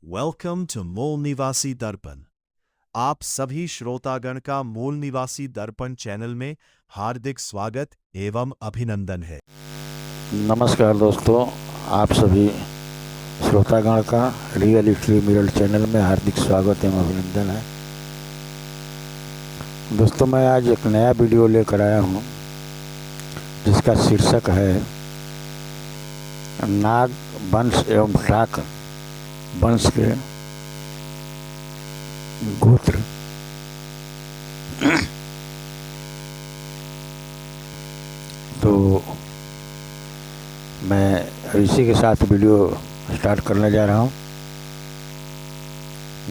Welcome to मूल निवासी दर्पण। आप सभी श्रोतागण का मूल निवासी दर्पण चैनल में हार्दिक स्वागत एवं अभिनंदन है। नमस्कार दोस्तों, आप सभी श्रोतागण का रियल हिस्ट्री मिरर चैनल में हार्दिक स्वागत एवं अभिनंदन है। दोस्तों, मैं आज एक नया वीडियो लेकर आया हूँ जिसका शीर्षक है नाग वंश एवं शाक वंश के गोत्र। तो मैं इसी के साथ वीडियो स्टार्ट करने जा रहा हूँ।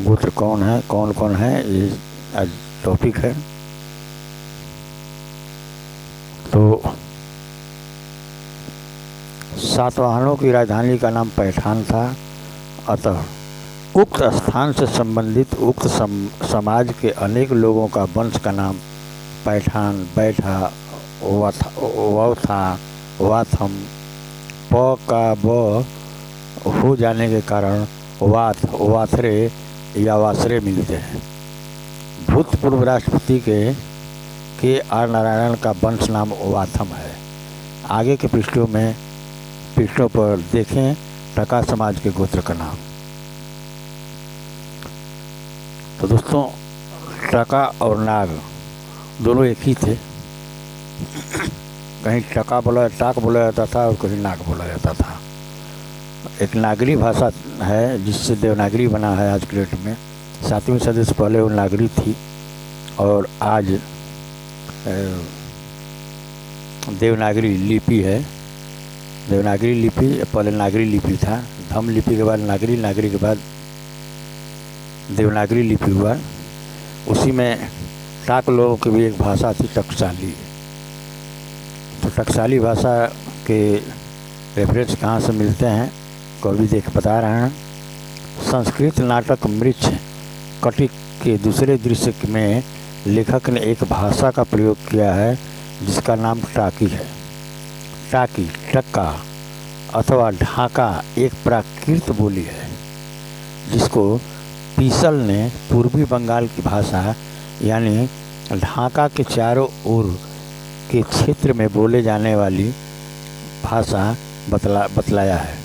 गोत्र कौन है, कौन कौन है, ये आज टॉपिक है। तो सातवाहनों की राजधानी का नाम पैठान था। अतः उक्त स्थान से संबंधित उक्त समाज के अनेक लोगों का वंश का नाम पैठान, बैठा, वौथा, वाथम, प का ब हो जाने के कारण वाथ, वाथरे या वासरे मिलते हैं। भूतपूर्व राष्ट्रपति के आर नारायण का वंश नाम वाथम है। आगे के पृष्ठों पर देखें टका समाज के गोत्र का नाम। तो दोस्तों, टका और नाग दोनों एक ही थे। कहीं टका टाक बोला जाता था और कहीं नाग बोला जाता था। एक नागरी भाषा है जिससे देवनागरी बना है आज के डेट में। 7वीं सदी से पहले वो नागरी थी और आज देवनागरी लिपि है। देवनागरी लिपि पहले नागरी लिपि था। धम लिपि के बाद नागरी, नागरी के बाद देवनागरी लिपि हुआ। उसी में टाक लोगों की भी एक भाषा थी, टकसाली। तो टकसाली भाषा के रेफरेंस कहाँ से मिलते हैं, कवि बता रहे हैं। संस्कृत नाटक मृच्छ कटिक के दूसरे दृश्य में लेखक ने एक भाषा का प्रयोग किया है जिसका नाम टाकी है। टाकी, टक्का अथवा ढाका एक प्राकृत बोली है जिसको पीसल ने पूर्वी बंगाल की भाषा यानी ढाका के चारों ओर के क्षेत्र में बोले जाने वाली भाषा बतलाया है,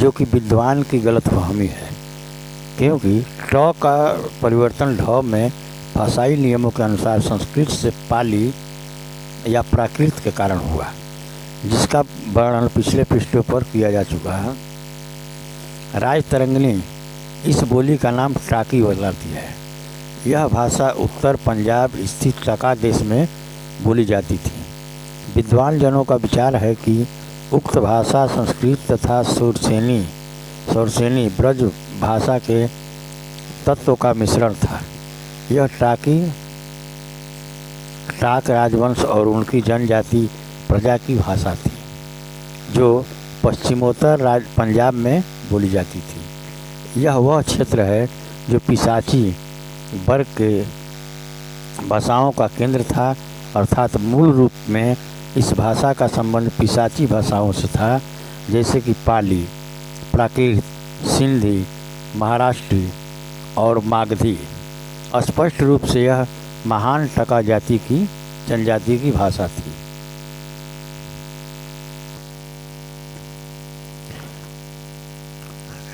जो कि विद्वान की गलतफहमी है, क्योंकि ट का परिवर्तन ढ में भाषाई नियमों के अनुसार संस्कृत से पाली या प्राकृत के कारण हुआ, जिसका वर्णन पिछले पृष्ठों पर किया जा चुका है। राजतरंगिणी इस बोली का नाम टाकी बतलाती है। यह भाषा उत्तर पंजाब स्थित टका देश में बोली जाती थी। विद्वान जनों का विचार है कि उक्त भाषा संस्कृत तथा सौरसेनी ब्रज भाषा के तत्वों का मिश्रण था। यह टाक राजवंश और उनकी जनजाति प्रजा की भाषा थी जो पश्चिमोत्तर पंजाब में बोली जाती थी। यह वह क्षेत्र है जो पिशाची वर्ग के भाषाओं का केंद्र था, अर्थात मूल रूप में इस भाषा का संबंध पिशाची भाषाओं से था, जैसे कि पाली, प्राकृत, सिंधी, महाराष्ट्री और मागधी। स्पष्ट रूप से यह महान टका जनजाति की भाषा थी।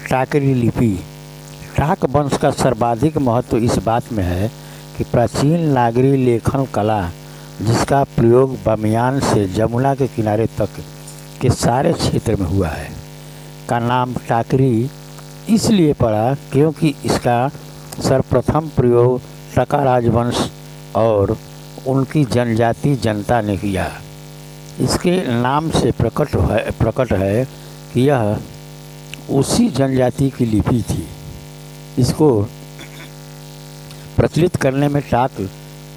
टाकरी लिपि। टाक वंश का सर्वाधिक महत्व इस बात में है कि प्राचीन नागरी लेखन कला, जिसका प्रयोग बामियान से जमुना के किनारे तक के सारे क्षेत्र में हुआ है, का नाम टाकरी इसलिए पड़ा क्योंकि इसका सर्वप्रथम प्रयोग टका राजवंश और उनकी जनजाति जनता ने किया। इसके नाम से प्रकट है कि यह उसी जनजाति की लिपि थी। इसको प्रचलित करने में टाक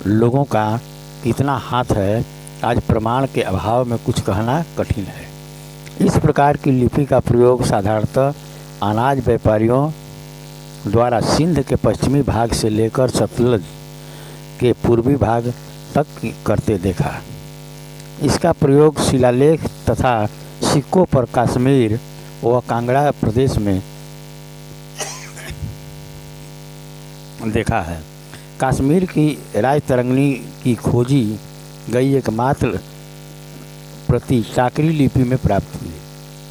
लोगों का कितना हाथ है, आज प्रमाण के अभाव में कुछ कहना कठिन है। इस प्रकार की लिपि का प्रयोग साधारणतः अनाज व्यापारियों द्वारा सिंध के पश्चिमी भाग से लेकर सतलज के पूर्वी भाग तक करते देखा। इसका प्रयोग शिलालेख तथा सिक्कों पर कश्मीर व कांगड़ा प्रदेश में देखा है। कश्मीर की राजतरंगिणी की खोजी गई एकमात्र प्रति टाकरी लिपि में प्राप्त हुई।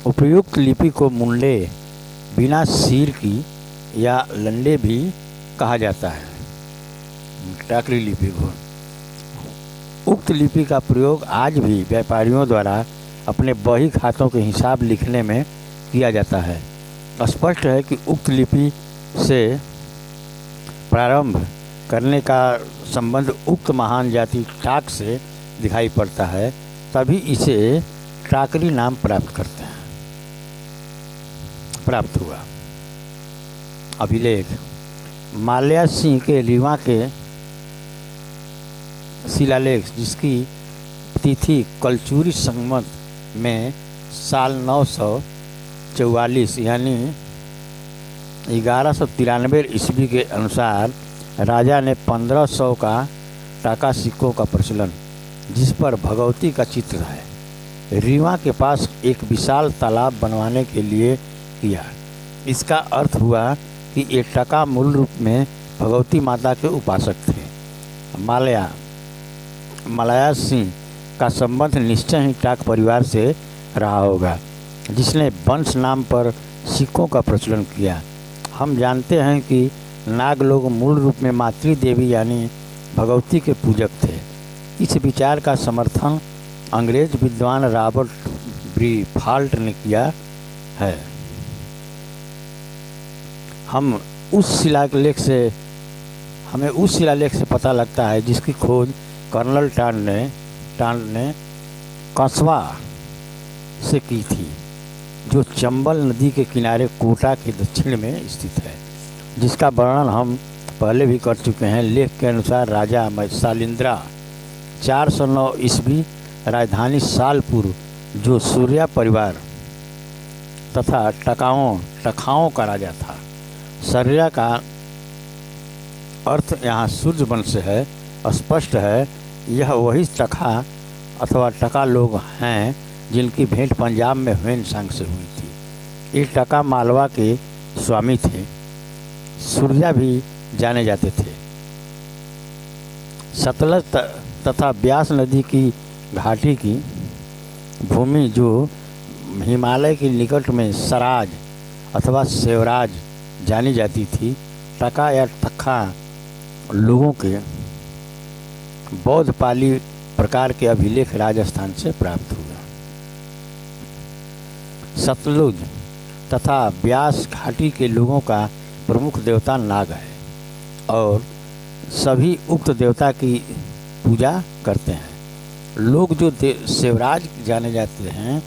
उपयुक्त लिपि को मुंडे बिना सिर की या लंडे भी कहा जाता है। टाकरी लिपि को उक्त लिपि का प्रयोग आज भी व्यापारियों द्वारा अपने बही खातों के हिसाब लिखने में किया जाता है। स्पष्ट है कि उक्त लिपि से प्रारंभ करने का संबंध उक्त महान जाति टाक से दिखाई पड़ता है, तभी इसे टाकरी नाम प्राप्त हुआ। अभिलेख माल्या सिंह के रीवा के शिलालेख, जिसकी तिथि कलचुरी संवत में साल 944 यानी 1193 ईस्वी के अनुसार राजा ने 1500 का टाका सिक्कों का प्रचलन, जिस पर भगवती का चित्र है, रीवा के पास एक विशाल तालाब बनवाने के लिए किया। इसका अर्थ हुआ कि ये टाका मूल रूप में भगवती माता के उपासक थे। माल्या सिंह का संबंध निश्चय ही टाक परिवार से रहा होगा, जिसने वंश नाम पर सिक्कों का प्रचलन किया। हम जानते हैं कि नाग लोग मूल रूप में मातृ देवी यानी भगवती के पूजक थे। इस विचार का समर्थन अंग्रेज विद्वान रॉबर्ट ब्रीफाल्ट ने किया है। हमें उस शिलालेख से पता लगता है जिसकी खोज कर्नल टांड ने कस्बा से की थी, जो चंबल नदी के किनारे कोटा के दक्षिण में स्थित है, जिसका वर्णन हम पहले भी कर चुके हैं। लेख के अनुसार राजा सालिंद्रा 409 ईस्वी राजधानी सालपुर, जो सूर्या परिवार तथा टखाओं का राजा था। सूर्या का अर्थ यहाँ सूर्य वंश है। स्पष्ट है यह वही टखा अथवा टका लोग हैं जिनकी भेंट पंजाब में हुएनसांग से हुई थी। ये टका मालवा के स्वामी थे। सूर्या भी जाने जाते थे। सतलज तथा ब्यास नदी की घाटी की भूमि, जो हिमालय के निकट में सराज अथवा सेवराज जानी जाती थी, टका या टखा लोगों के बौद्ध पाली प्रकार के अभिलेख राजस्थान से प्राप्त हुआ। सतलुज तथा ब्यास घाटी के लोगों का प्रमुख देवता नाग है और सभी उक्त देवता की पूजा करते हैं। लोग जो सेवराज जाने जाते हैं,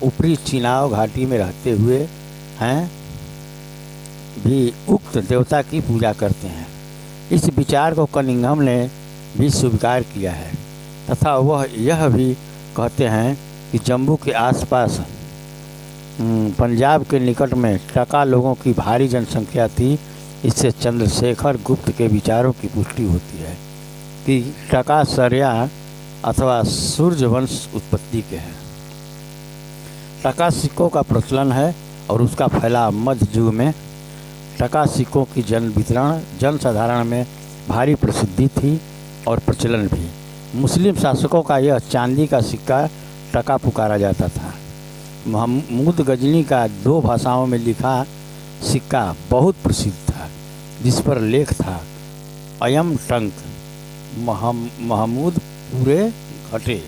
ऊपरी चिनाव घाटी में रहते हुए हैं, भी उक्त देवता की पूजा करते हैं। इस विचार को कनिंघम ने भी स्वीकार किया है तथा वह यह भी कहते हैं कि जम्मू के आसपास पंजाब के निकट में टका लोगों की भारी जनसंख्या थी। इससे चंद्रशेखर गुप्त के विचारों की पुष्टि होती है कि टका सर्या अथवा सूर्य वंश उत्पत्ति के हैं। टका सिक्कों का प्रचलन है और उसका फैलाव मध्य युग में टका सिक्कों की जनसाधारण में भारी प्रसिद्धि थी और प्रचलन भी। मुस्लिम शासकों का यह चांदी का सिक्का टका पुकारा जाता था। महमूद गजनी का 2 भाषाओं में लिखा सिक्का बहुत प्रसिद्ध था, जिस पर लेख था अयम टंक महमूद पूरे घटे।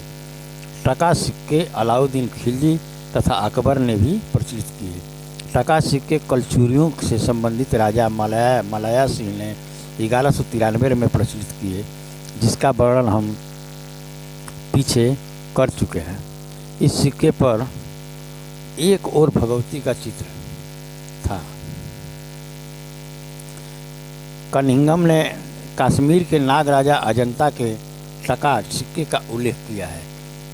टका सिक्के अलाउद्दीन खिलजी तथा अकबर ने भी प्रचलित किए। टका सिक्के कलचुरियों से संबंधित राजा माल्या सिंह ने 1193 में प्रचलित किए, जिसका वर्णन हम पीछे कर चुके हैं। इस सिक्के पर एक और भगवती का चित्र था। कनिंघम ने कश्मीर के नाग राजा अजंता के टका सिक्के का उल्लेख किया है,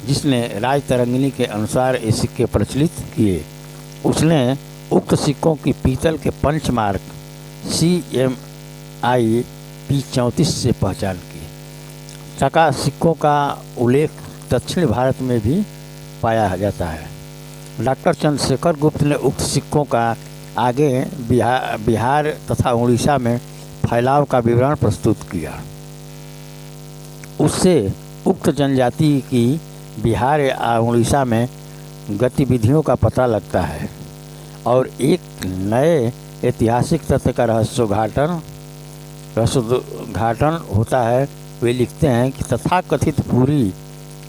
जिसने राजतरंगिणी के अनुसार ये सिक्के प्रचलित किए। उसने उक्त सिक्कों की पीतल के पंचमार्क CMI P34 से पहचान की। टका सिक्कों का उल्लेख दक्षिण भारत में भी पाया जाता है। डॉक्टर चंद्रशेखर गुप्त ने उक्त सिक्कों का आगे बिहार तथा उड़ीसा में फैलाव का विवरण प्रस्तुत किया। उससे उक्त जनजाति की बिहार या उड़ीसा में गतिविधियों का पता लगता है और एक नए ऐतिहासिक तथ्य का रहस्योद्घाटन होता है। वे लिखते हैं कि तथाकथित पूरी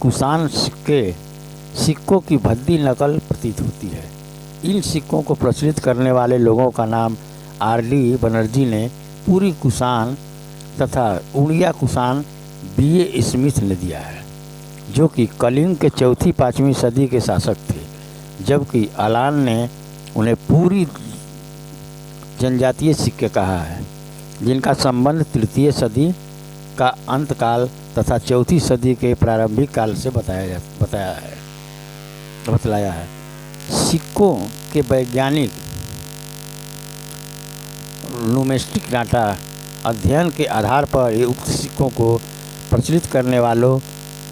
कुषाण सिक्कों की भद्दी नकल प्रतीत होती है। इन सिक्कों को प्रचलित करने वाले लोगों का नाम आर.डी. बनर्जी ने पूरी कुषाण तथा उड़िया कुषाण B.A. स्मिथ ने दिया है, जो कि कलिंग के 4वीं-5वीं सदी के शासक थे, जबकि अलान ने उन्हें पूरी जनजातीय सिक्के कहा है, जिनका संबंध 3वीं सदी का अंतकाल तथा 4वीं सदी के प्रारंभिक काल से बतलाया है। सिक्कों के वैज्ञानिक न्यूमेस्टिक डाटा अध्ययन के आधार पर ये उक्त सिक्कों को प्रचलित करने वालों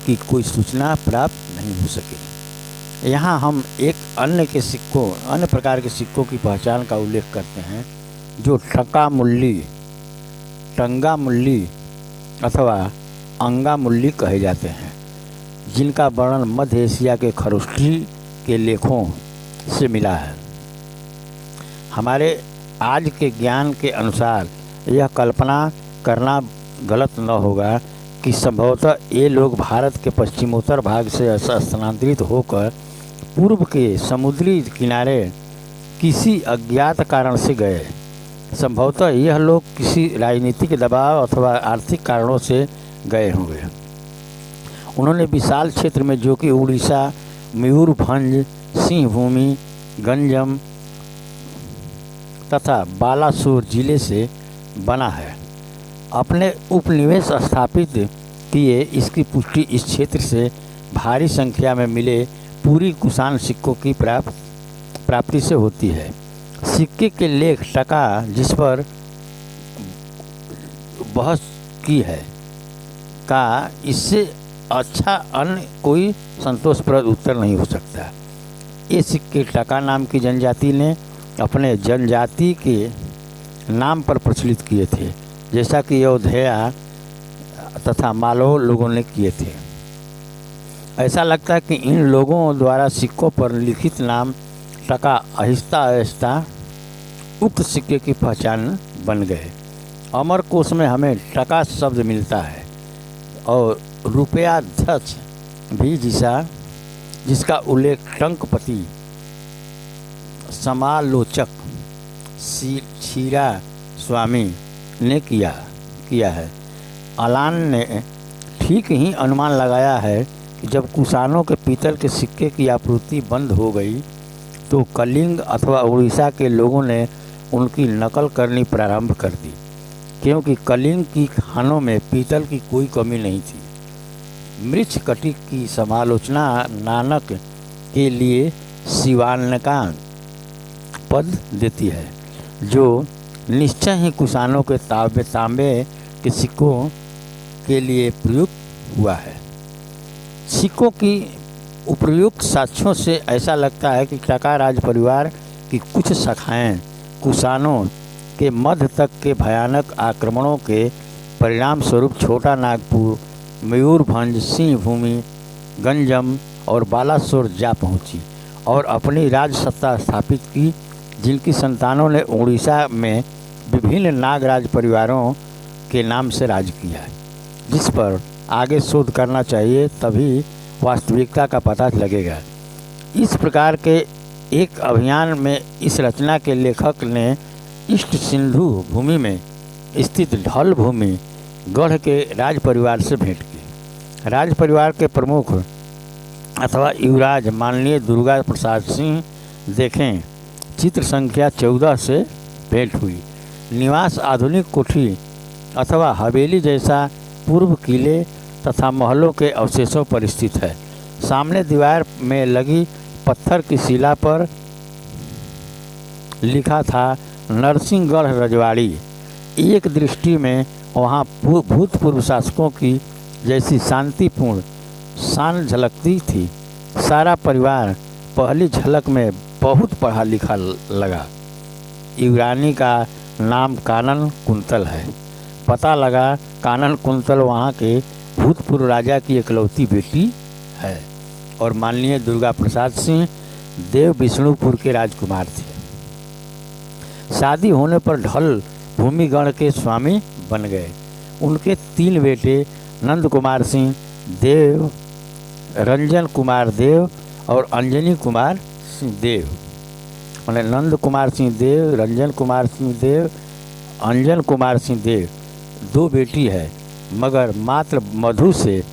की कोई सूचना प्राप्त नहीं हो सकी। यहाँ हम एक अन्य प्रकार के सिक्कों की पहचान का उल्लेख करते हैं, जो टंगा मुल्ली अथवा अंगा मुल्ली कहे जाते हैं, जिनका वर्णन मध्य एशिया के खरोष्ठी के लेखों से मिला है। हमारे आज के ज्ञान के अनुसार यह कल्पना करना गलत न होगा कि संभवतः ये लोग भारत के पश्चिमोत्तर भाग से स्थानांतरित होकर पूर्व के समुद्री किनारे किसी अज्ञात कारण से गए। संभवतः यह लोग किसी राजनीतिक दबाव अथवा आर्थिक कारणों से गए होंगे। उन्होंने विशाल क्षेत्र में, जो कि उड़ीसा, मयूरभंज, सिंहभूमि, गंजम तथा बालासोर जिले से बना है, अपने उपनिवेश स्थापित किए। इसकी पुष्टि इस क्षेत्र से भारी संख्या में मिले पूरी कुषाण सिक्कों की प्राप्ति से होती है। सिक्के के लेख टका, जिस पर बहस की है, का इससे अच्छा अन्य कोई संतोषप्रद उत्तर नहीं हो सकता। ये सिक्के टका नाम की जनजाति ने अपने जनजाति के नाम पर प्रचलित किए थे, जैसा कि अयोध्या तथा मालव लोगों ने किए थे। ऐसा लगता है कि इन लोगों द्वारा सिक्कों पर लिखित नाम टका आहिस्ता आहिस्ता उक्त सिक्के की पहचान बन गए। अमरकोश में हमें टका शब्द मिलता है और रुपयाध्यक्ष भी, जिसका उल्लेख टंकपति समालोचक क्षीरा स्वामी ने किया है। अलान ने ठीक ही अनुमान लगाया है कि जब कुषाणों के पीतल के सिक्के की आपूर्ति बंद हो गई तो कलिंग अथवा उड़ीसा के लोगों ने उनकी नकल करनी प्रारंभ कर दी, क्योंकि कलिंग की खानों में पीतल की कोई कमी नहीं थी। मृच्छकटिक की समालोचना नानक के लिए शिवानका पद देती है, जो निश्चय ही कुषाणों के तांबे के सिक्कों के लिए प्रयुक्त हुआ है। सिक्कों की उपर्युक्त साक्ष्यों से ऐसा लगता है कि टका राज परिवार की कुछ शाखाएं कुषाणों के मध्य तक के भयानक आक्रमणों के परिणाम स्वरूप छोटा नागपुर, मयूरभंज, सिंहभूमि, गंजम और बालासोर जा पहुंची और अपनी राज सत्ता स्थापित की, जिनकी संतानों ने उड़ीसा में विभिन्न नागराज परिवारों के नाम से राज किया है, जिस पर आगे शोध करना चाहिए, तभी वास्तविकता का पता लगेगा। इस प्रकार के एक अभियान में इस रचना के लेखक ने ईस्ट सिंधु भूमि में स्थित ढल भूमि गढ़ के राज परिवार से भेंट की। राज परिवार के प्रमुख अथवा युवराज माननीय दुर्गा प्रसाद सिंह देखें, चित्र संख्या 14 से भेंट हुई। निवास आधुनिक कोठी अथवा हवेली जैसा पूर्व किले तथा महलों के अवशेषों पर स्थित है। सामने दीवार में लगी पत्थर की शिला पर लिखा था नरसिंहगढ़ रजवाड़ी। एक दृष्टि में वहाँ भूतपूर्व शासकों की जैसी शांतिपूर्ण शान झलकती थी। सारा परिवार पहली झलक में बहुत पढ़ा लिखा लगा। युवरानी का नाम कानन कुंतल है। पता लगा कानन कुंतल वहाँ के भूतपूर्व राजा की इकलौती बेटी है और माननीय दुर्गा प्रसाद सिंह देव विष्णुपुर के राजकुमार थे। शादी होने पर ढल भूमिगण के स्वामी बन गए। उनके 3 बेटे नंद कुमार सिंह देव, रंजन कुमार देव और अंजनी कुमार सिंह देव। मैंने नंद कुमार सिंह देव, रंजन कुमार सिंह देव, अंजन कुमार सिंह देव 2 बेटी है, मगर मात्र मधु से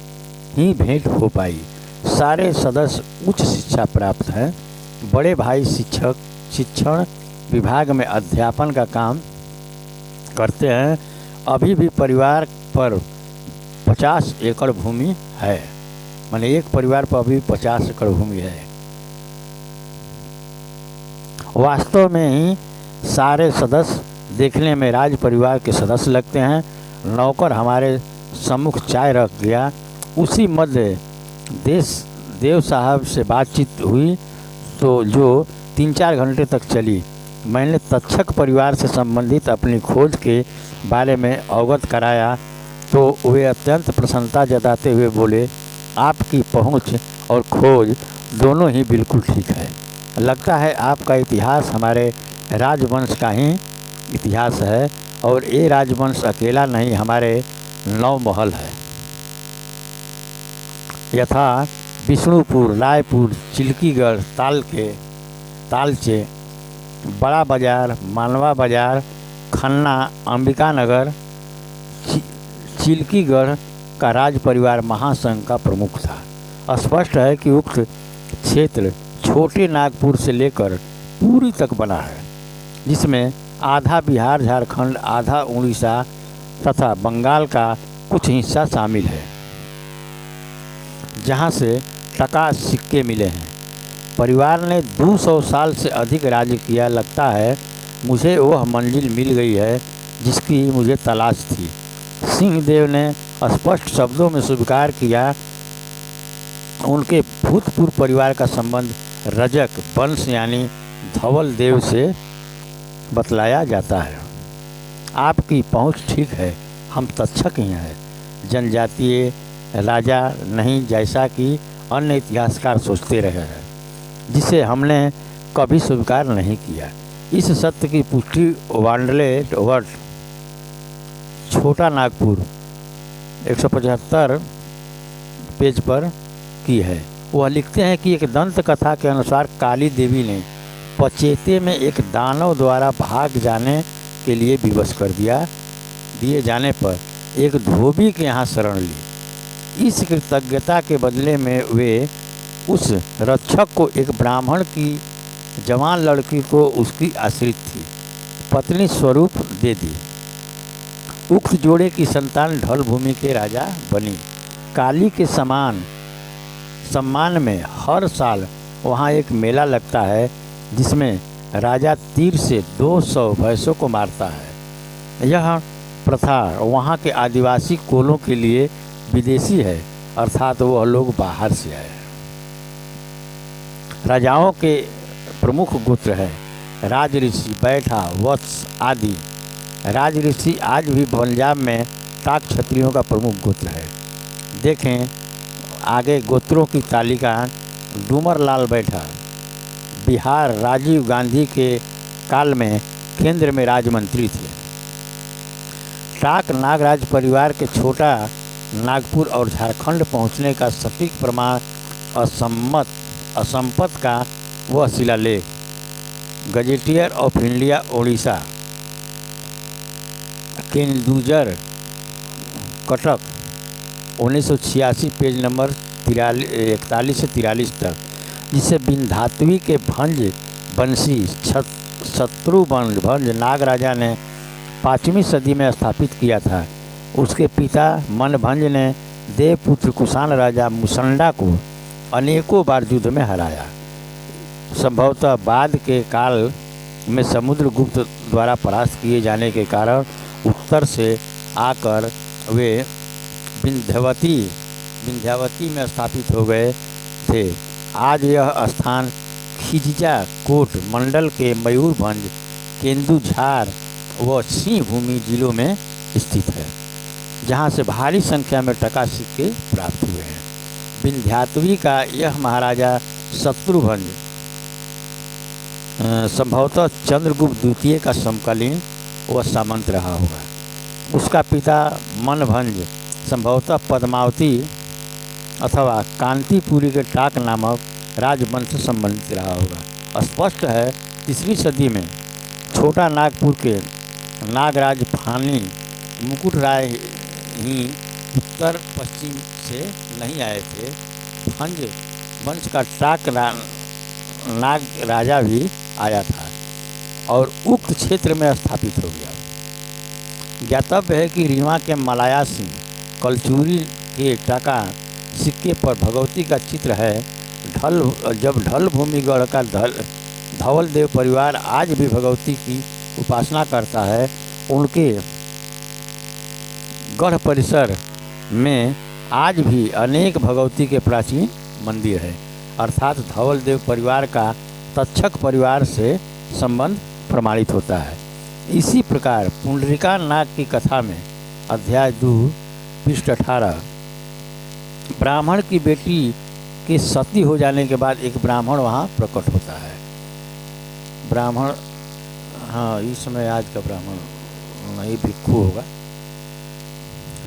ही भेंट हो पाई। सारे सदस्य उच्च शिक्षा प्राप्त हैं। बड़े भाई शिक्षण विभाग में अध्यापन का काम करते हैं। अभी भी परिवार पर 50 एकड़ भूमि है। माने एक परिवार पर अभी 50 एकड़ भूमि है। वास्तव में ही सारे सदस्य देखने में राज परिवार के सदस्य लगते हैं। नौकर हमारे सम्मुख चाय रख गया। उसी मध्य देव साहब से बातचीत हुई तो जो 3-4 घंटे तक चली। मैंने तक्षक परिवार से संबंधित अपनी खोज के बारे में अवगत कराया तो वे अत्यंत प्रसन्नता जताते हुए बोले, आपकी पहुंच और खोज दोनों ही बिल्कुल ठीक है। लगता है आपका इतिहास हमारे राजवंश का ही इतिहास है और ये राजवंश अकेला नहीं, हमारे 9 महल है। यथा विष्णुपुर, रायपुर, चिल्कीगढ़, तालचे, बड़ा बाजार, मानवा बाजार, खन्ना, अंबिका नगर, चिल्कीगढ़ का राज परिवार महासंघ का प्रमुख था। स्पष्ट है कि उक्त क्षेत्र छोटे नागपुर से लेकर पुरी तक बना है, जिसमें आधा बिहार झारखंड, आधा उड़ीसा तथा बंगाल का कुछ हिस्सा शामिल है, जहां से टका सिक्के मिले हैं। परिवार ने 200 साल से अधिक राज्य किया। लगता है मुझे वह मंजिल मिल गई है जिसकी मुझे तलाश थी। सिंहदेव ने स्पष्ट शब्दों में स्वीकार किया। उनके भूतपूर्व परिवार का संबंध रजक वंश यानी धवल देव से बतलाया जाता है। आपकी पहुंच ठीक है, हम तक्षक ही हैं, जनजातीय राजा नहीं, जैसा कि अन्य इतिहासकार सोचते रहे हैं, जिसे हमने कभी स्वीकार नहीं किया। इस सत्य की पुष्टि वांडलेट वर्ड छोटा नागपुर 175 पेज पर की है। वह लिखते हैं कि एक दंत कथा के अनुसार काली देवी ने पचेते में एक दानव द्वारा भाग जाने के लिए विवश कर दिए जाने पर एक धोबी के यहाँ शरण ली। इस कृतज्ञता के बदले में वे उस रक्षक को एक ब्राह्मण की जवान लड़की को उसकी आश्रित थी पत्नी स्वरूप दे दी। उक्त जोड़े की संतान ढल भूमि के राजा बनी। काली के सम्मान में हर साल वहाँ एक मेला लगता है, जिसमें राजा तीर से 200 भैंसों को मारता है। यह प्रथा वहाँ के आदिवासी कोलों के लिए विदेशी है, अर्थात वह लोग बाहर से आए। राजाओं के प्रमुख गोत्र है राज ऋषि, बैठा, वत्स आदि। राज ऋषि आज भी पंजाब में टाक क्षत्रियों का प्रमुख गोत्र है। देखें आगे गोत्रों की तालिका। डूमर लाल बैठा बिहार राजीव गांधी के काल में केंद्र में राजमंत्री थे। टाक नागराज परिवार के छोटा नागपुर और झारखंड पहुंचने का सटीक प्रमाण असंपत का वह शिलालेख gazetteer of India Odisha Keonjhar Cuttack 1986 page number 41 से 43 तक, जिसे बिंधात्वी के भंज बंशी शत्रुभंज नागराजा ने 5वीं सदी में स्थापित किया था। उसके पिता मनभंज ने देवपुत्र कुषाण राजा मुसंडा को अनेकों बार युद्ध में हराया। संभवतः बाद के काल में समुद्रगुप्त द्वारा परास्त किए जाने के कारण उत्तर से आकर वे विंध्यावती में स्थापित हो गए थे। आज यह स्थान खिजिजा कोट मंडल के मयूरभंज, केंदुझार वह सिंह भूमि जिलों में स्थित है, जहाँ से भारी संख्या में टका सिक्के प्राप्त हुए हैं। विंध्याटवी का यह महाराजा शत्रुभंज संभवतः चंद्रगुप्त द्वितीय का समकालीन वह सामंत रहा होगा। उसका पिता मनभंज संभवतः पद्मावती अथवा कांतिपुरी के टाक नामक राजवंश से संबंधित रहा होगा। स्पष्ट है 3वीं सदी में छोटा नागपुर के नागराज फानी मुकुट राय ही उत्तर पश्चिम से नहीं आए थे। भंज वंश का टाक नाग राजा भी आया था और उक्त क्षेत्र में स्थापित हो गया। ज्ञातव्य है कि रीवा के मलाया सिंह कलचूरी के टाका सिक्के पर भगवती का चित्र है। जब ढल भूमिगढ़ का धवल देव परिवार आज भी भगवती की उपासना करता है, उनके गढ़ परिसर में आज भी अनेक भगवती के प्राचीन मंदिर है, अर्थात धवल देव परिवार का तक्षक परिवार से संबंध प्रमाणित होता है। इसी प्रकार पुंडरीका नाग की कथा में अध्याय 2 पृष्ठ 18 ब्राह्मण की बेटी के सती हो जाने के बाद एक ब्राह्मण वहाँ प्रकट होता है। ब्राह्मण, हाँ इस समय आज का ब्राह्मण नहीं भिक्षु होगा,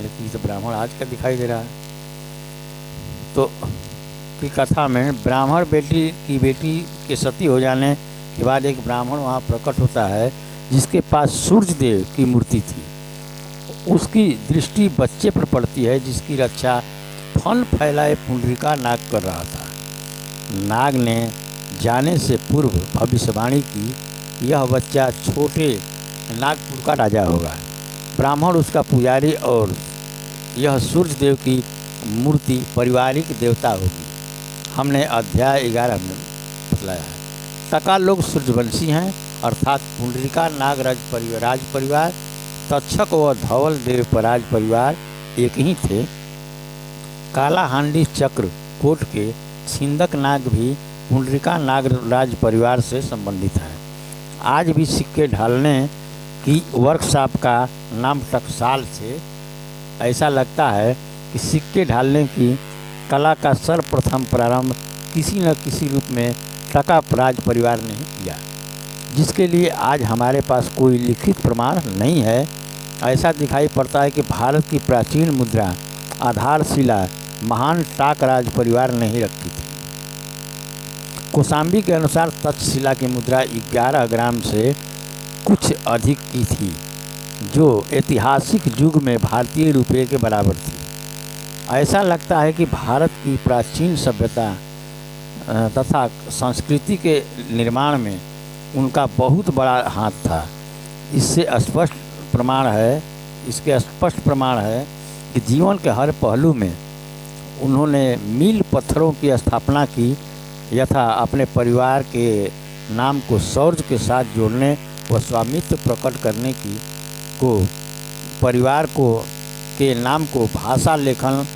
लेकिन तो ब्राह्मण आज का दिखाई दे रहा है। तो की कथा में ब्राह्मण की बेटी के सती हो जाने के बाद एक ब्राह्मण वहाँ प्रकट होता है, जिसके पास सूर्य देव की मूर्ति थी। उसकी दृष्टि बच्चे पर पड़ती है, जिसकी रक्षा फन फैलाए पुंडरीका नाग कर रहा था। नाग ने जाने से पूर्व भविष्यवाणी की, यह बच्चा छोटे नागपुर का राजा होगा। ब्राह्मण उसका पुजारी और यह सूर्य देव की मूर्ति पारिवारिक देवता होगी। हमने अध्याय 11 में बतलाया है। टका लोग सूर्यवंशी हैं, अर्थात पुंडरीका नाग राज परिवार, तक्षक व धवल देव राज परिवार एक ही थे। काला हांडी चक्र कोट के छिंदक नाग भी पुंडरीका नाग राज परिवार से संबंधित हैं। आज भी सिक्के ढालने की वर्कशॉप का नाम टकसाल से ऐसा लगता है कि सिक्के ढालने की कला का सर्वप्रथम प्रारंभ किसी न किसी रूप में टका राज परिवार ने किया, जिसके लिए आज हमारे पास कोई लिखित प्रमाण नहीं है। ऐसा दिखाई पड़ता है कि भारत की प्राचीन मुद्रा आधारशिला महान टाक राज परिवार ने ही रखी थी। कौशाम्बी के अनुसार तक्षशिला की मुद्रा 11 ग्राम से कुछ अधिक की थी, जो ऐतिहासिक युग में भारतीय रुपये के बराबर थी। ऐसा लगता है कि भारत की प्राचीन सभ्यता तथा संस्कृति के निर्माण में उनका बहुत बड़ा हाथ था। इसके स्पष्ट प्रमाण है कि जीवन के हर पहलू में उन्होंने मील पत्थरों की स्थापना की, यथा अपने परिवार के नाम को शौर्य के साथ जोड़ने व स्वामित्व प्रकट करने की को परिवार को के नाम को भाषा, लेखन,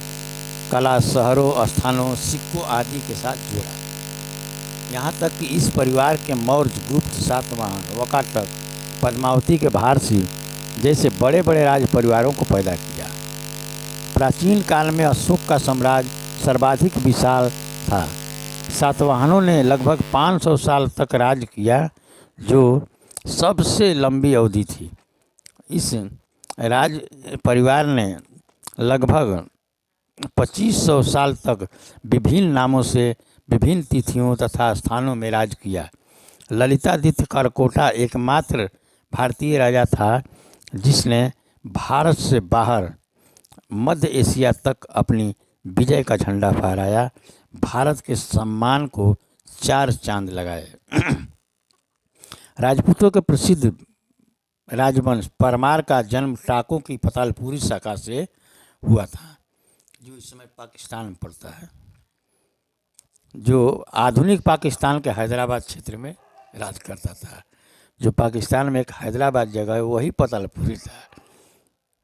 कला, शहरों, स्थानों, सिक्कों आदि के साथ जोड़ा। यहाँ तक कि इस परिवार के मौर्य, गुप्त, सातवाहन, वकाटक, पद्मावती के भारसी जैसे बड़े बड़े राज परिवारों को पैदा किया। प्राचीन काल में अशोक का साम्राज्य सर्वाधिक विशाल था। सातवाहनों ने लगभग 500 साल तक राज किया, जो सबसे लंबी अवधि थी। इस राज परिवार ने लगभग 2500 साल तक विभिन्न नामों से विभिन्न तिथियों तथा स्थानों में राज किया। ललितादित्य करकोटा एकमात्र भारतीय राजा था जिसने भारत से बाहर मध्य एशिया तक अपनी विजय का झंडा फहराया, भारत के सम्मान को 4 चांद लगाए। राजपूतों के प्रसिद्ध राजवंश परमार का जन्म टाकों की पतालपुरी शाखा से हुआ था, जो इस समय पाकिस्तान में पड़ता है, जो आधुनिक पाकिस्तान के हैदराबाद क्षेत्र में राज करता था। जो पाकिस्तान में एक हैदराबाद जगह है वही पतालपुरी था।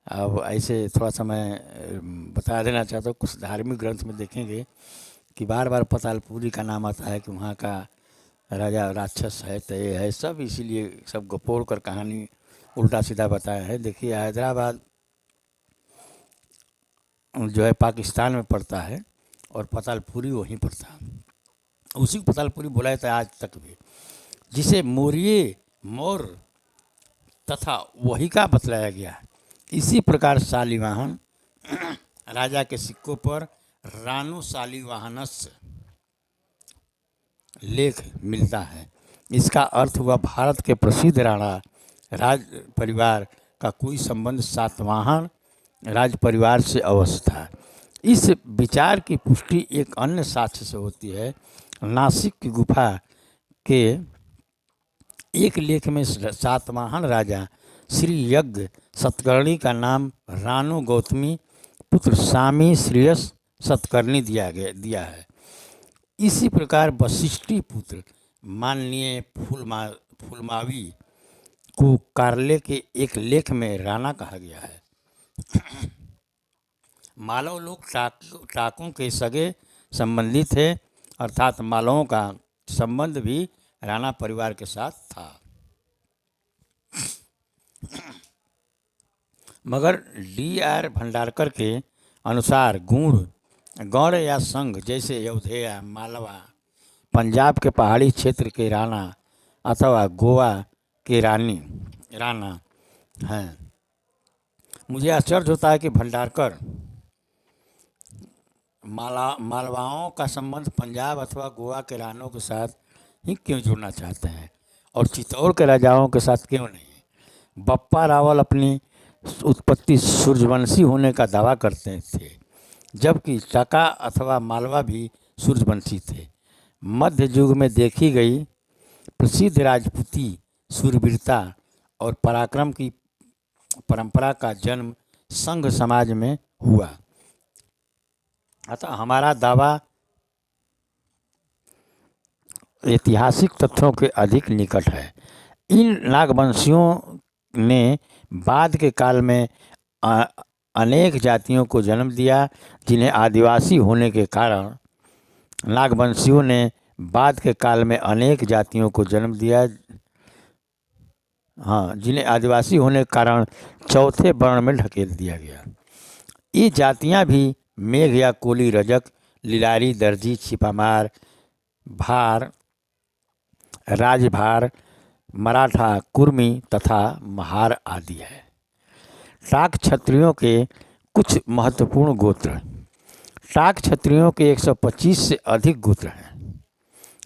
अब ऐसे थोड़ा सा मैं बता देना चाहता हूँ, कुछ धार्मिक ग्रंथ में देखेंगे कि बार बार पतालपुरी का नाम आता है कि वहाँ का राजा राक्षस है, तो ये है सब, इसीलिए सब गोपोड़ कर कहानी उल्टा सीधा बताया है। देखिए हैदराबाद जो है पाकिस्तान में पड़ता है और पतालपुरी वहीं पर था, उसी को पतालपुरी बोला जाता है आज तक भी, जिसे मौर्य मौर तथा वही का बतलाया गया है। इसी प्रकार शालिवाहन राजा के सिक्कों पर रानो शालिवाहनस्य लेख मिलता है। इसका अर्थ हुआ भारत के प्रसिद्ध राणा राज परिवार का कोई संबंध सातवाहन राज परिवार से अवश्य था। इस विचार की पुष्टि एक अन्य साक्ष्य से होती है। नासिक की गुफा के एक लेख में सातवाहन राजा श्री यज्ञ सतकर्णी का नाम रानो गौतमी पुत्र स्वामी श्रेयस सतकर्णी दिया है। इसी प्रकार वशिष्ठी पुत्र माननीय फुलमावी को कार्ले के एक लेख में राणा कहा गया है। मालव लोग टाकों के सगे संबंधी थे, अर्थात मालवों का संबंध भी राणा परिवार के साथ था। मगर D.R. भंडारकर के अनुसार गौड़ या संघ जैसे अयोध्या, मालवा, पंजाब के पहाड़ी क्षेत्र के राणा अथवा गोवा के राणा हैं। मुझे आश्चर्य होता है कि भंडारकर मालवाओं का संबंध पंजाब अथवा गोवा के रानों के साथ ही क्यों जोड़ना चाहते हैं और चित्तौड़ के राजाओं के साथ क्यों नहीं। बप्पा रावल अपनी उत्पत्ति सूर्यवंशी होने का दावा करते थे, जबकि टका अथवा मालवा भी सूर्यवंशी थे। मध्य युग में देखी गई प्रसिद्ध राजपूती सूरवीरता और पराक्रम की परंपरा का जन्म संघ समाज में हुआ। अतः हमारा दावा ऐतिहासिक तथ्यों के अधिक निकट है। इन नागवंशियों ने बाद के काल में अनेक जातियों को जन्म दिया, जिन्हें आदिवासी होने के कारण नागवंशियों ने बाद के काल में अनेक जातियों को जन्म दिया, जिन्हें आदिवासी होने के कारण चौथे वर्ण में ढकेल दिया गया। ये जातियां भी मेघ या कोली, रजक, लिलारी, दर्जी, छिपामार, भार, राजभार, मराठा, कुर्मी तथा महार आदि है। टाक क्षत्रियों के कुछ महत्वपूर्ण गोत्र। टाक क्षत्रियों के 125 से अधिक गोत्र हैं,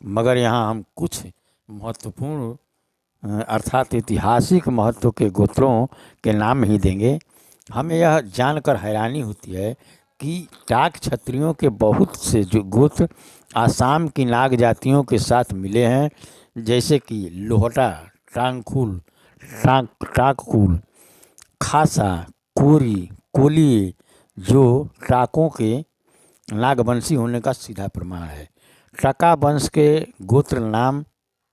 मगर यहाँ हम कुछ महत्वपूर्ण अर्थात ऐतिहासिक महत्व के गोत्रों के नाम ही देंगे। हमें यह जानकर हैरानी होती है कि टाक क्षत्रियों के बहुत से जो गोत्र आसाम की नाग जातियों के साथ मिले हैं, जैसे कि लोहटा, टांगखुल, टाककुल, खासा, कोरी, कोली, जो टाकों के नागवंशी होने का सीधा प्रमाण है। टका वंश के गोत्र नाम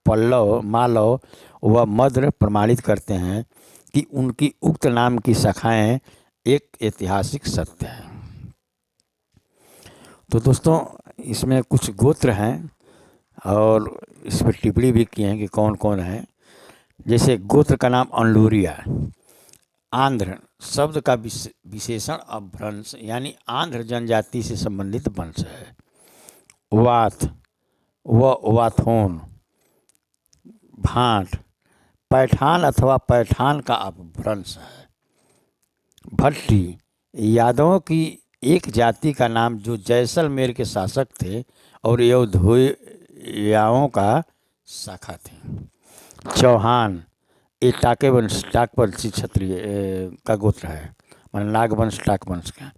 पल्लव, मालव व मद्र प्रमाणित करते हैं कि उनकी उक्त नाम की शाखाएं एक ऐतिहासिक सत्य है। तो दोस्तों, इसमें कुछ गोत्र हैं और इस पर टिप्पणी भी की है कि कौन कौन है। जैसे गोत्र का नाम अंडूरिया, आंध्र शब्द का विशेषण अपभ्रंश यानी आंध्र जनजाति से संबंधित वंश है। वात व वाथोन, भाट, पैठान अथवा पैठान का अपभ्रंश है। भट्टी यादवों की एक जाति का नाम जो जैसलमेर के शासक थे और अयोध्याओं का शाखा थे। चौहान ये टाकवंशी क्षत्रिय का गोत्र है, मतलब नागवंश टाकवंश का।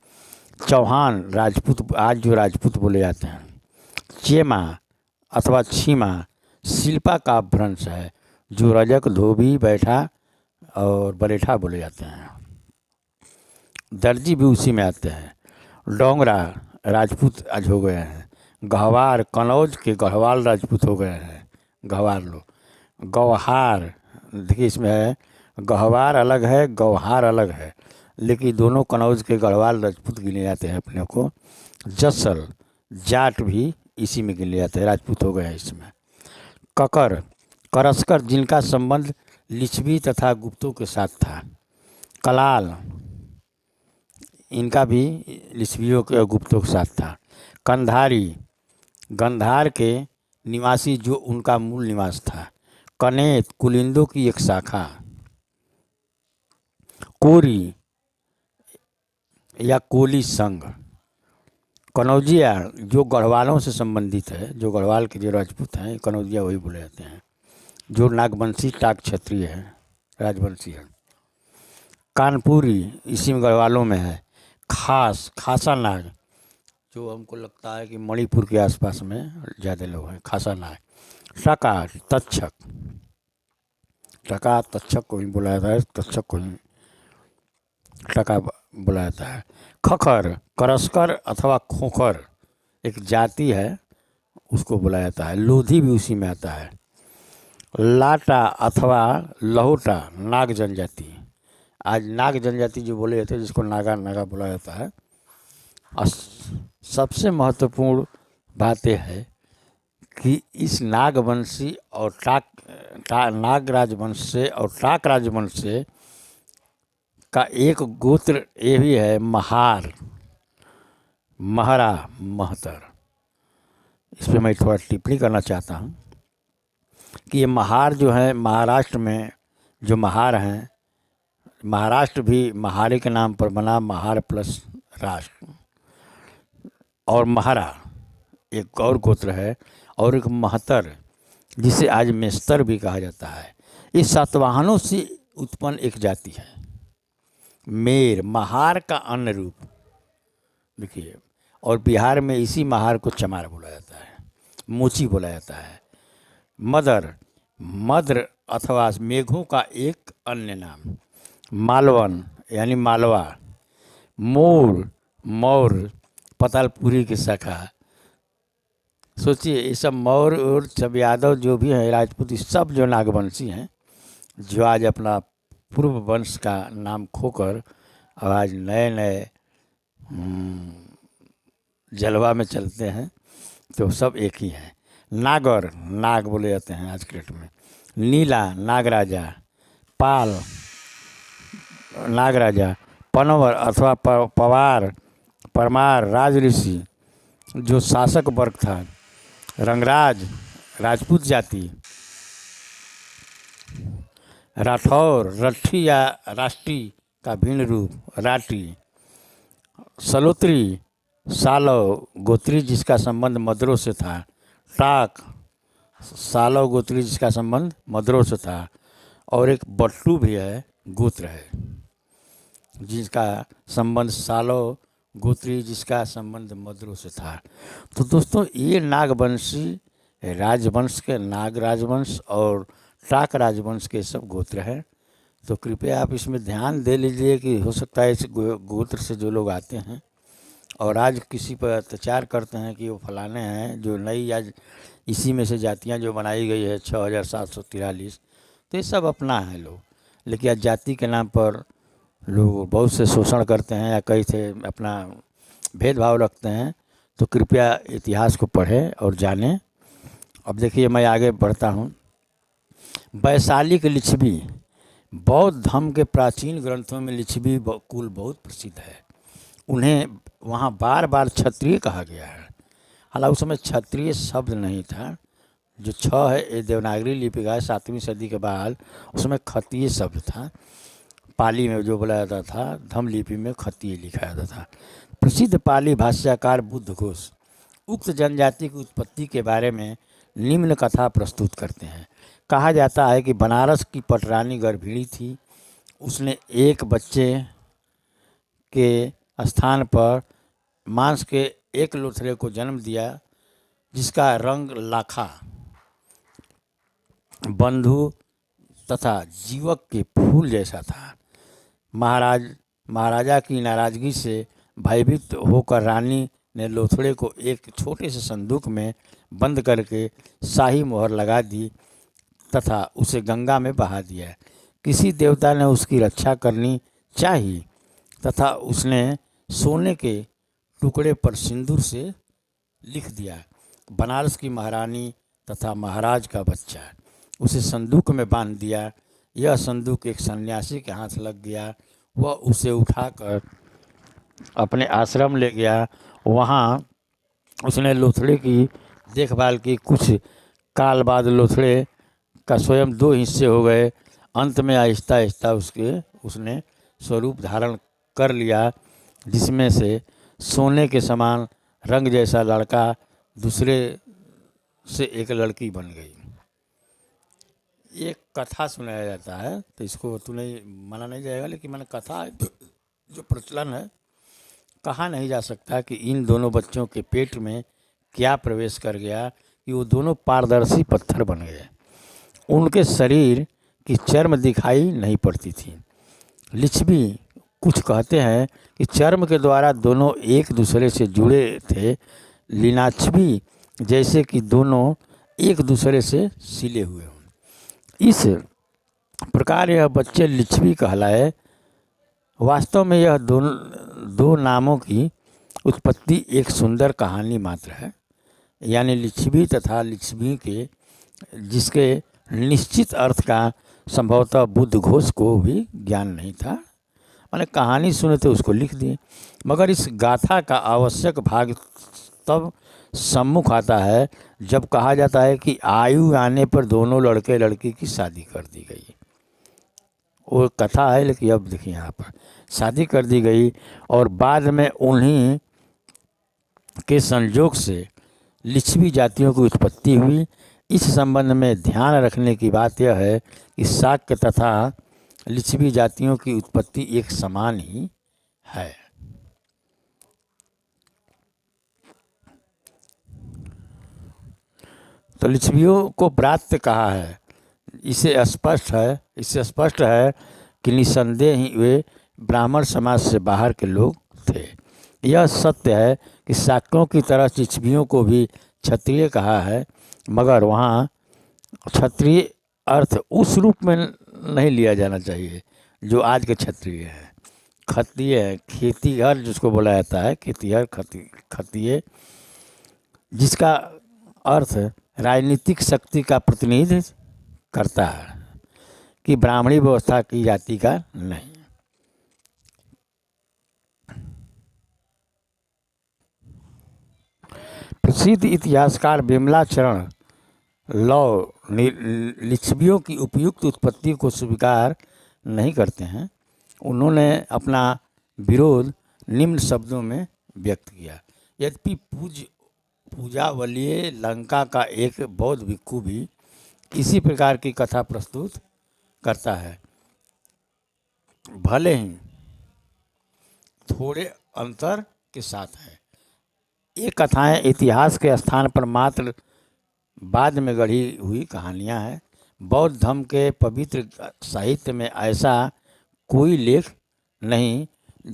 चौहान राजपूत, आज जो राजपूत बोले जाते हैं। चेमा अथवा छीमा शिल्पा का अपभ्रंश है, जो रजक, धोबी, बैठा और बरेठा बोले जाते हैं। दर्जी भी उसी में आते हैं। डोंगरा राजपूत आज हो गए हैं। गहवार कनौज के गढ़वाल राजपूत हो गए हैं, गहवार लोग। गौहार देखिए इसमें है, गहवार अलग है, गौहार अलग है, लेकिन दोनों कनौज के गढ़वाल राजपूत गिने जाते हैं अपने को। जसल जाट भी इसी में गिने जाते हैं, राजपूत हो गए हैं इसमें। ककर करस्कर जिनका संबंध लिच्छवी तथा गुप्तों के साथ था। कलाल इनका भी लिच्छवियों के और गुप्तों के साथ था। कंधारी गंधार के निवासी जो उनका मूल निवास था। कनेत कुलिंदों की एक शाखा। कोरी या कोली संघ। कनौजिया जो गढ़वालों से संबंधित है, जो गढ़वाल के जो राजपूत हैं कनौजिया वही बोले जाते हैं, जो नागवंशी टाक क्षत्रिय है, राजवंशी है। कानपुरी इसी में गढ़वालों में है। खासा नाग जो हमको लगता है कि मणिपुर के आसपास में ज़्यादा लोग हैं, खासा नाग। टका तक्षक, टका तक्षक को ही बुलाया जाता है, तक्षक को ही टका बुलाया जाता है। खखर करस्कर अथवा खोखर एक जाति है, उसको बुलाया जाता है। लोधी भी उसी में आता है। लाटा अथवा लहोटा नाग जनजाति, आज नाग जनजाति जो बोले जाते हैं जिसको नागा नागा बोला जाता है। और सबसे महत्वपूर्ण बात यह है कि इस नागवंशी और नाग राजवंश से और टाक राजवंश से का एक गोत्र ये भी है महार, महरा, महतर। इस पर मैं थोड़ा टिप्पणी करना चाहता हूँ कि ये महार जो है महाराष्ट्र में जो महार हैं, महाराष्ट्र भी महारे के नाम पर बना, महार प्लस राष्ट्र। और महरा एक और गोत्र है, और एक महतर जिसे आज मेस्तर भी कहा जाता है। ये सातवाहनों से उत्पन्न एक जाति है। मेर महार का अन्य रूप देखिए। और बिहार में इसी महार को चमार बोला जाता है, मोची बोला जाता है। मद्र अथवा मेघों का एक अन्य नाम। मालवन यानी मालवा। मौर पतालपुरी की शाखा। सोचिए ये सब मौर्य और सब यादव जो भी हैं राजपूत, सब जो नागवंशी हैं, जो आज अपना पूर्व वंश का नाम खोकर और आज नए नए जलवा में चलते हैं, तो सब एक ही हैं। नागर नाग बोले जाते हैं आज के डेट में। नीला नागराजा। पाल नागराजा। पनवर अथवा पवार परमार राज ऋषि जो शासक वर्ग था। रंगराज राजपूत जाति। राठौर रट्ठी या राष्ट्री का भिन्न रूप राठी। सलोत्री सालव गोत्री जिसका संबंध मद्रों से था। टाक सालव गोत्री जिसका संबंध मद्रों से था। और एक बट्टू भी है, गोत्र है जिसका संबंध सालव गोत्री जिसका संबंध मद्रों से था। तो दोस्तों ये नागवंशी राजवंश के नाग राजवंश और टाक राजवंश के सब गोत्र हैं। तो कृपया आप इसमें ध्यान दे लीजिए कि हो सकता है इस गोत्र से जो लोग आते हैं और आज किसी पर अत्याचार करते हैं कि वो फलाने हैं, जो नई आज इसी में से जातियां जो बनाई गई है 6743, तो ये सब अपना है लोग। लेकिन आज जाति के नाम पर लोग बहुत से शोषण करते हैं या कई से अपना भेदभाव रखते हैं। तो कृपया इतिहास को पढ़ें और जानें। अब देखिए मैं आगे बढ़ता हूँ। वैशालिक लिच्छवी बौद्ध धर्म के प्राचीन ग्रंथों में लिच्छवी कुल बहुत प्रसिद्ध है। उन्हें वहाँ बार बार क्षत्रिय कहा गया है। हालांकि उस समय क्षत्रिय शब्द नहीं था। जो है ये देवनागरी लिपि का है 7वीं सदी के बाद, उसमें खत्तीय शब्द था। पाली में जो बोला जाता था, धम्म लिपि में खत्तीय लिखा जाता था। प्रसिद्ध पाली भाष्यकार बुद्धघोष उक्त जनजाति की उत्पत्ति के बारे में निम्न कथा प्रस्तुत करते हैं। कहा जाता है कि बनारस की पटरानी गर्भिणी थी। उसने एक बच्चे के स्थान पर मांस के एक लोथड़े को जन्म दिया जिसका रंग लाखा, बंधु तथा जीवक के फूल जैसा था। महाराजा की नाराजगी से भयभीत होकर रानी ने लोथड़े को एक छोटे से संदूक में बंद करके शाही मोहर लगा दी तथा उसे गंगा में बहा दिया। किसी देवता ने उसकी रक्षा करनी चाहिए तथा उसने सोने के टुकड़े पर सिंदूर से लिख दिया, बनारस की महारानी तथा महाराज का बच्चा। उसे संदूक में बांध दिया। यह संदूक एक सन्यासी के हाथ लग गया। वह उसे उठाकर अपने आश्रम ले गया। वहाँ उसने लोथड़े की देखभाल की। कुछ काल बाद लोथड़े का स्वयं 2 हिस्से हो गए। अंत में आहिस्ता आहिस्ता उसने स्वरूप धारण कर लिया, जिसमें से सोने के समान रंग जैसा लड़का दूसरे से एक लड़की बन गई। एक कथा सुनाया जाता है, तो इसको तो नहीं माना नहीं जाएगा, लेकिन मैंने कथा जो प्रचलन है, कहा नहीं जा सकता कि इन दोनों बच्चों के पेट में क्या प्रवेश कर गया कि वो दोनों पारदर्शी पत्थर बन गए। उनके शरीर की चर्म दिखाई नहीं पड़ती थी। लिच्छवी कुछ कहते हैं कि चर्म के द्वारा दोनों एक दूसरे से जुड़े थे, लिनाच्छवी जैसे कि दोनों एक दूसरे से सिले हुए हों। इस प्रकार यह बच्चे लिच्छवी कहलाए। वास्तव में यह दो नामों की उत्पत्ति एक सुंदर कहानी मात्र है, यानी लिच्छवी तथा लिच्छवी के, जिसके निश्चित अर्थ का संभवतः बुद्ध घोष को भी ज्ञान नहीं था। मैंने कहानी सुने तो उसको लिख दिए, मगर इस गाथा का आवश्यक भाग तब सम्मुख आता है जब कहा जाता है कि आयु आने पर दोनों लड़के लड़की की शादी कर दी गई। वो कथा है, लेकिन अब देखिए यहाँ पर शादी कर दी गई और बाद में उन्हीं के संयोग से लिच्छवी जातियों की उत्पत्ति हुई। इस संबंध में ध्यान रखने की बात यह है कि शाक्य तथा लिच्छवी जातियों की उत्पत्ति एक समान ही है। तो लिच्छवियों को ब्रात्य कहा है। इससे स्पष्ट है कि निसंदेह ही वे ब्राह्मण समाज से बाहर के लोग थे। यह सत्य है कि शाक्यों की तरह लिच्छवियों को भी क्षत्रिय कहा है, मगर वहाँ क्षत्रिय अर्थ उस रूप में नहीं लिया जाना चाहिए जो आज के क्षत्रिय है। क्षत्रिय खेतीहर जिसको बोला जाता है, खेतीहर क्षत्रिय, जिसका अर्थ राजनीतिक शक्ति का प्रतिनिधित्व करता है कि ब्राह्मणी व्यवस्था की जाति का नहीं। प्रसिद्ध इतिहासकार विमलाचरण लौ लिच्छवियों की उपयुक्त उत्पत्ति को स्वीकार नहीं करते हैं। उन्होंने अपना विरोध निम्न शब्दों में व्यक्त किया। यद्यपि पूजावलीय लंका का एक बौद्ध भिक्षु भी इसी प्रकार की कथा प्रस्तुत करता है, भले ही थोड़े अंतर के साथ है। ये कथाएं इतिहास के स्थान पर मात्र बाद में गढ़ी हुई कहानियां हैं। बौद्ध धर्म के पवित्र साहित्य में ऐसा कोई लेख नहीं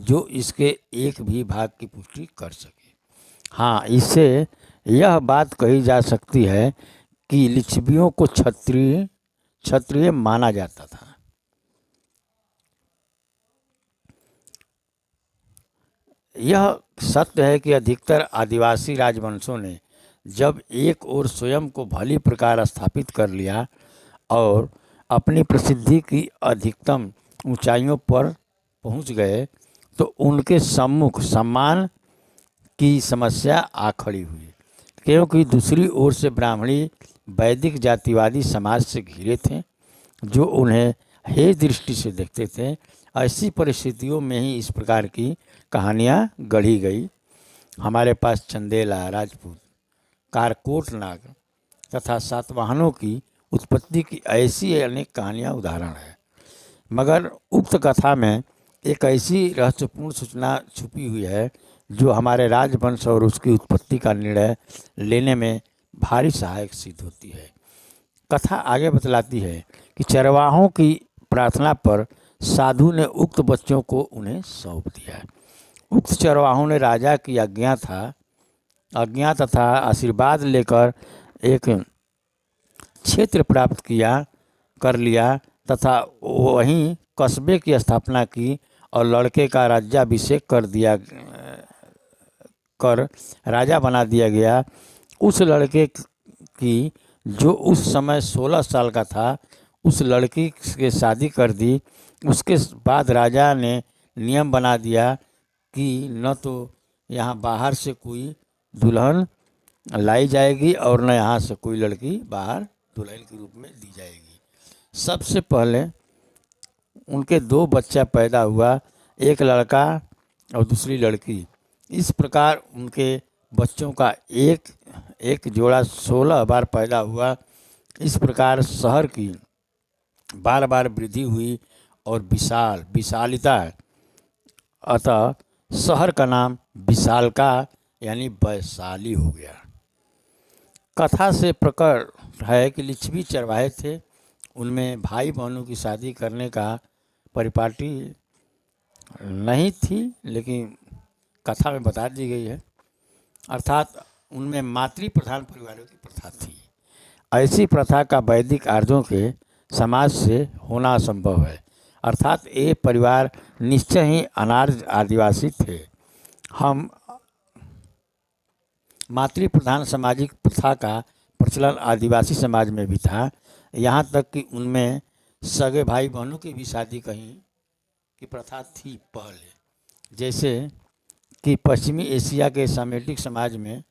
जो इसके एक भी भाग की पुष्टि कर सके। हाँ, इससे यह बात कही जा सकती है कि लिच्छवियों को क्षत्रिय माना जाता था। यह सत्य है कि अधिकतर आदिवासी राजवंशों ने जब एक ओर स्वयं को भली प्रकार स्थापित कर लिया और अपनी प्रसिद्धि की अधिकतम ऊंचाइयों पर पहुंच गए, तो उनके सम्मुख सम्मान की समस्या आ खड़ी हुई, क्योंकि दूसरी ओर से ब्राह्मणी वैदिक जातिवादी समाज से घिरे थे जो उन्हें हेय दृष्टि से देखते थे। ऐसी परिस्थितियों में ही इस प्रकार की कहानियाँ गढ़ी गई। हमारे पास चंदेला, राजपूत, कारकोट नाग तथा सातवाहनों की उत्पत्ति की ऐसी अनेक कहानियाँ उदाहरण है, मगर उक्त कथा में एक ऐसी रहस्यपूर्ण सूचना छुपी हुई है जो हमारे राजवंश और उसकी उत्पत्ति का निर्णय लेने में भारी सहायक सिद्ध होती है। कथा आगे बतलाती है कि चरवाहों की प्रार्थना पर साधु ने उक्त बच्चों को उन्हें सौंप दिया। उक्त चरवाहों ने राजा की आज्ञा तथा आशीर्वाद लेकर एक क्षेत्र प्राप्त कर लिया तथा वहीं कस्बे की स्थापना की और लड़के का राज्याभिषेक कर राजा बना दिया गया। उस लड़के की जो उस समय 16 साल का था, उस लड़की के शादी कर दी। उसके बाद राजा ने नियम बना दिया कि न तो यहाँ बाहर से कोई दुल्हन लाई जाएगी और न यहाँ से कोई लड़की बाहर दुल्हन के रूप में दी जाएगी। सबसे पहले उनके 2 बच्चा पैदा हुआ, एक लड़का और दूसरी लड़की। इस प्रकार उनके बच्चों का एक एक जोड़ा 16 बार पैदा हुआ। इस प्रकार शहर की बार बार वृद्धि हुई और विशालिता, अतः शहर का नाम विशालका यानी वैशाली हो गया। कथा से प्रकट है कि लिच्छवी चरवाहे थे, उनमें भाई बहनों की शादी करने का परिपाटी नहीं थी, लेकिन कथा में बता दी गई है। अर्थात उनमें मातृ प्रधान परिवारों की प्रथा थी। ऐसी प्रथा का वैदिक आर्यों के समाज से होना असंभव है। अर्थात ये परिवार निश्चय ही अनार्य आदिवासी थे। हम मातृ प्रधान सामाजिक प्रथा का प्रचलन आदिवासी समाज में भी था, यहाँ तक कि उनमें सगे भाई बहनों की भी शादी कहीं की प्रथा थी पहले। जैसे कि पश्चिमी एशिया के सेमेटिक समाज में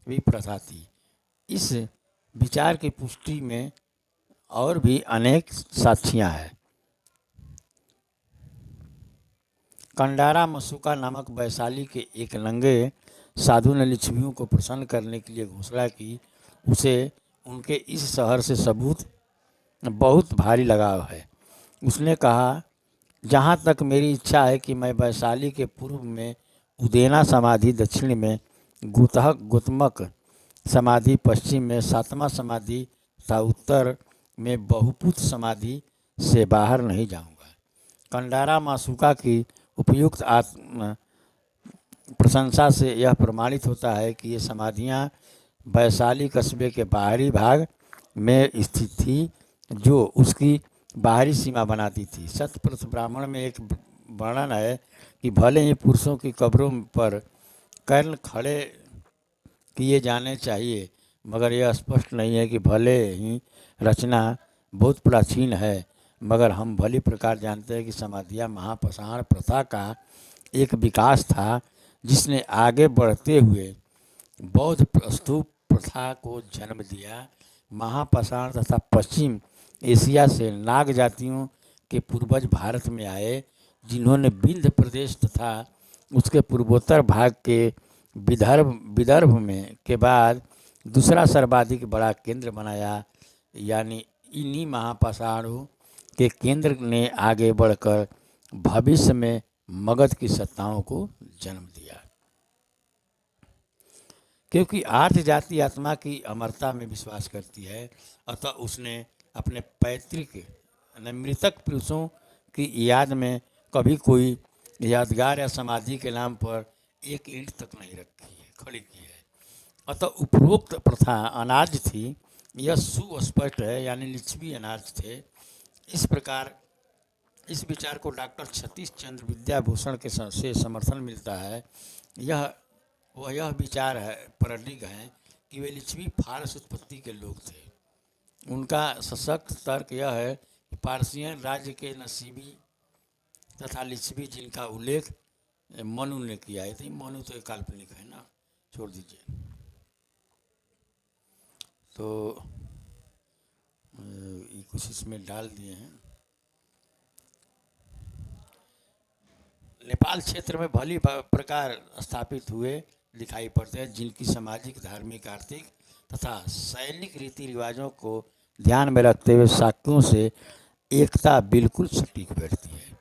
भी प्रथा थी। इस विचार की पुष्टि में और भी अनेक साक्ष्याँ हैं। कंडारा मसूका नामक वैशाली के एक नंगे साधु ने लिच्छवियों को प्रसन्न करने के लिए घोषणा की। उसे उनके इस शहर से सबूत बहुत भारी लगाव है। उसने कहा, जहाँ तक मेरी इच्छा है कि मैं वैशाली के पूर्व में उदेना समाधि, दक्षिण में गुतमक समाधि, पश्चिम में सातमा समाधि तथा उत्तर में बहुपुत समाधि से बाहर नहीं जाऊंगा। कंडारा मासूका की उपयुक्त प्रशंसा से यह प्रमाणित होता है कि ये समाधियाँ वैशाली कस्बे के बाहरी भाग में स्थित थी, जो उसकी बाहरी सीमा बनाती थी। सतप्रथ ब्राह्मण में एक वर्णन है कि भले ही पुरुषों की कब्रों पर कर्ण खड़े किए जाने चाहिए, मगर यह स्पष्ट नहीं है कि भले ही रचना बहुत प्राचीन है, मगर हम भली प्रकार जानते हैं कि समाधियाँ महापाषाण प्रथा का एक विकास था, जिसने आगे बढ़ते हुए बौद्ध स्तूप प्रथा को जन्म दिया। महापाषाण तथा पश्चिम एशिया से नाग जातियों के पूर्वज भारत में आए, जिन्होंने विंध्य प्रदेश तथा उसके पूर्वोत्तर भाग के विदर्भ में के बाद दूसरा सर्वाधिक बड़ा केंद्र बनाया। यानी इन्हीं महापाषाणों के केंद्र ने आगे बढ़कर भविष्य में मगध की सत्ताओं को जन्म दिया। क्योंकि आर्य जाति आत्मा की अमरता में विश्वास करती है, अतः उसने अपने पैतृक मृतक पुरुषों की याद में कभी कोई यादगार या समाधि के नाम पर एक ईंट तक नहीं रखी है, खड़ी की है। अतः उपरोक्त प्रथा अनार्य थी, यह सुस्पष्ट है, यानी लिच्छवी अनार्य थे। इस प्रकार इस विचार को डॉक्टर सतीश चंद्र विद्याभूषण के से समर्थन मिलता है। यह विचार है परडिग है कि वे लिच्छवी फारस उत्पत्ति के लोग थे। उनका सशक्त तर्क यह है कि पारसियन राज्य के नसीबी तथा लिच्छवी जिनका उल्लेख मनु ने किया है, तो मनु तो एक काल्पनिक है ना, छोड़ दीजिए। तो ये कुछ इसमें डाल दिए हैं। नेपाल क्षेत्र में भली प्रकार स्थापित हुए दिखाई पड़ते हैं, जिनकी सामाजिक, धार्मिक, आर्थिक तथा सैनिक रीति रिवाजों को ध्यान में रखते हुए शाक्यों से एकता बिल्कुल सटीक बैठती है।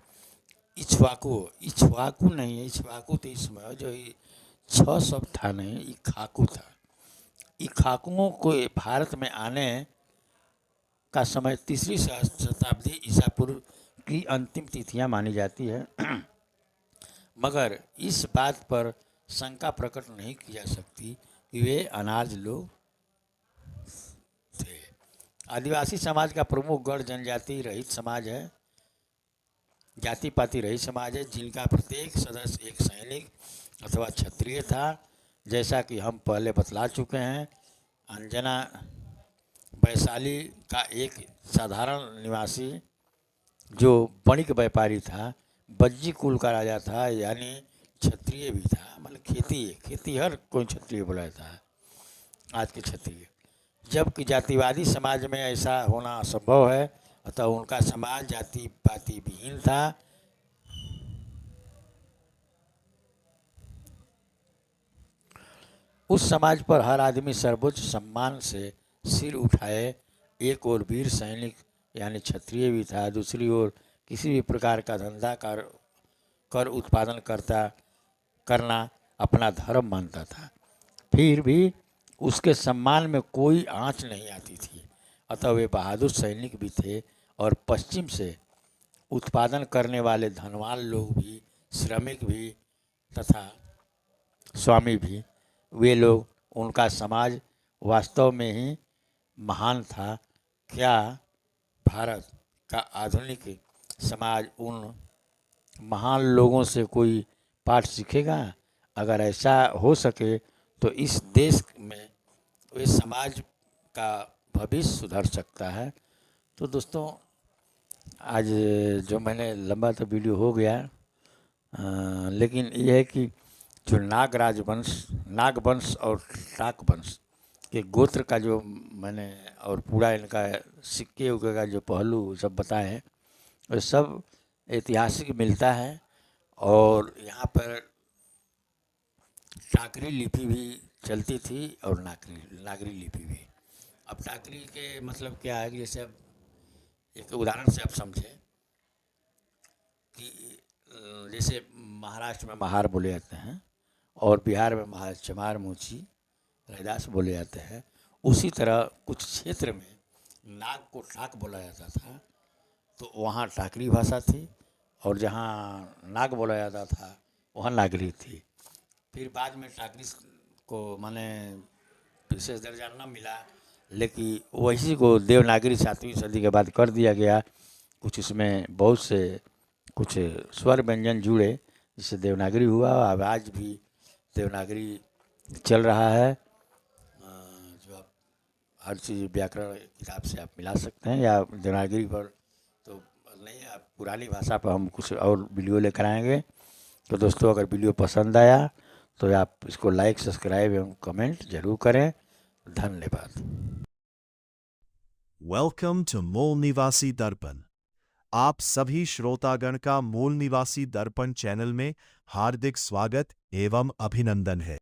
इक्ष्वाकु नहीं है, इक्ष्वाकु तो इसमें जो 6 शब्द था नहीं, इक्ष्वाकु था। इक्ष्वाकुओं को भारत में आने का समय 3री शताब्दी ईसा पूर्व की अंतिम तिथियां मानी जाती है, मगर इस बात पर शंका प्रकट नहीं की जा सकती कि वे अनार्य लोग थे। आदिवासी समाज का प्रमुख गढ़ जनजाति रहित समाज है, जाति पाति रहित समाज है, जिनका प्रत्येक सदस्य एक सैनिक अथवा क्षत्रिय था। जैसा कि हम पहले बतला चुके हैं, अंजना वैशाली का एक साधारण निवासी जो वणिक व्यापारी था, बज्जी कुल का राजा था, यानी क्षत्रिय भी था, मतलब खेती हर कोई क्षत्रिय बोला जाता है आज के क्षत्रिय। जबकि जातिवादी समाज में ऐसा होना असंभव है, अतः उनका समाज जाति पाति विहीन था। उस समाज पर हर आदमी सर्वोच्च सम्मान से सिर उठाए। एक ओर वीर सैनिक यानी क्षत्रिय भी था, दूसरी ओर किसी भी प्रकार का धंधा कर उत्पादन करना अपना धर्म मानता था। फिर भी उसके सम्मान में कोई आँच नहीं आती थी, अतः वे बहादुर सैनिक भी थे। और पश्चिम से उत्पादन करने वाले धनवान लोग भी, श्रमिक भी तथा स्वामी भी, वे लोग, उनका समाज वास्तव में ही महान था। क्या भारत का आधुनिक समाज उन महान लोगों से कोई पाठ सीखेगा? अगर ऐसा हो सके तो इस देश में इस समाज का भविष्य सुधर सकता है। तो दोस्तों, आज जो मैंने लंबा तो वीडियो हो गया, लेकिन यह है कि जो नागवंश और टाकवंश के गोत्र का जो मैंने और पूरा इनका सिक्के उक्के का जो पहलू सब बताए हैं, वो सब ऐतिहासिक मिलता है। और यहाँ पर टाकरी लिपि भी चलती थी और नागरी लिपि भी। अब टाकरी के मतलब क्या है कि जैसे अब एक उदाहरण से आप समझें कि जैसे महाराष्ट्र में महार बोले जाते हैं और बिहार में महार, चमार, मोची, रैदास बोले जाते हैं। उसी तरह कुछ क्षेत्र में नाग को टाक बोला जाता था, तो वहाँ टाकरी भाषा थी, और जहाँ नाग बोला जाता था वहाँ नागरी थी। फिर बाद में टाकरी को माने विशेष दर्जा न मिला, लेकिन वही को देवनागरी 7वीं सदी के बाद कर दिया गया। कुछ इसमें बहुत से कुछ स्वर व्यंजन जुड़े, जिससे देवनागरी हुआ। अब आज भी देवनागरी चल रहा है, जो आप हर चीज़ व्याकरण किताब से आप मिला सकते हैं, या देवनागरी पर तो नहीं, आप पुरानी भाषा पर हम कुछ और वीडियो लेकर आएंगे। तो दोस्तों, अगर वीडियो पसंद आया तो आप इसको लाइक, सब्सक्राइब एवं कमेंट जरूर करें। धन्यवाद। वेलकम टू मूल निवासी दर्पण। आप सभी श्रोतागण का मूल निवासी दर्पण चैनल में हार्दिक स्वागत एवं अभिनंदन है।